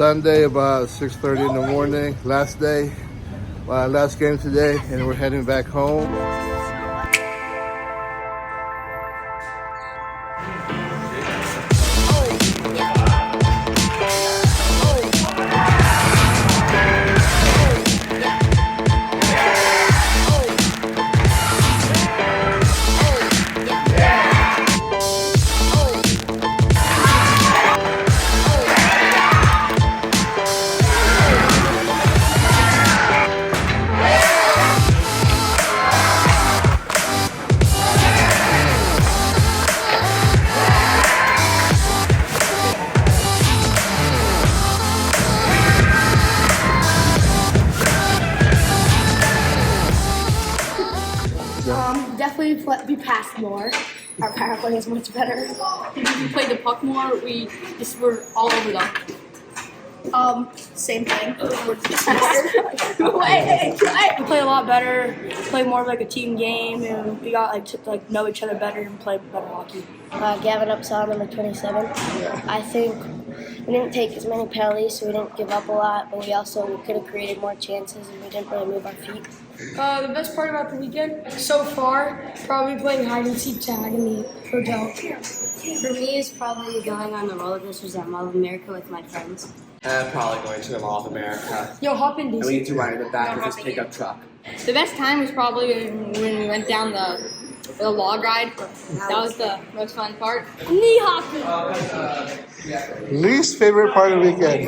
Sunday about 6:30 in the morning. Last day, last game today, and we're heading back home. Definitely we passed more. Our power play is much better. We played the puck more. We just were all over them. Same thing. We play a lot better. Play more of like a team game, and we got to know each other better and play better hockey. Gavin Upsaw, number 27. I think we didn't take as many penalties, so we didn't give up a lot, but we could have created more chances, and we didn't really move our feet. The best part about the weekend so far, probably playing hide and seek tag in the hotel. For me, it's probably going on the roller coasters at Mall of America with my friends. Probably going to the Mall of America. Yo, hop in, And we need to ride in the back of this pickup truck. The best time was probably when we went down the log ride. That was the most fun part. Knee hockey. Least favorite part of the weekend.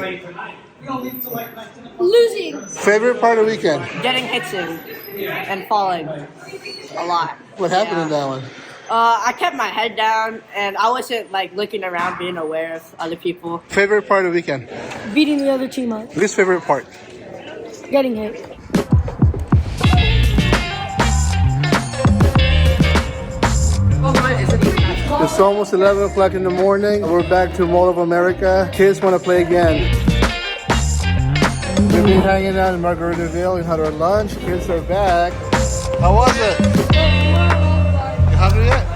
Losing. Favorite part of the weekend. Getting hits in and falling a lot. What happened in that one? I kept my head down and I wasn't looking around, being aware of other people. Favorite part of the weekend. Beating the other team up. Least favorite part. Getting hit. It's almost 11 o'clock in the morning. We're back to Mall of America. Kids want to play again. We've been hanging out in Margaritaville. We had our lunch. Kids are back. How was it? You hungry yet?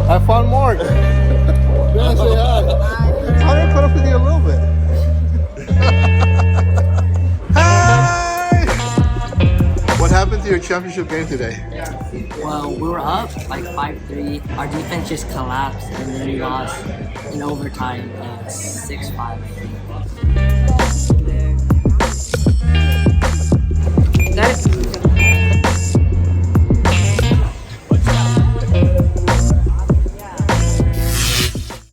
Have fun, Mark. Yeah, say hi. How do I put up with you a little bit? Hi! What happened to your championship game today? Well, we were up 5-3. Our defense just collapsed and then we lost in overtime 6-5.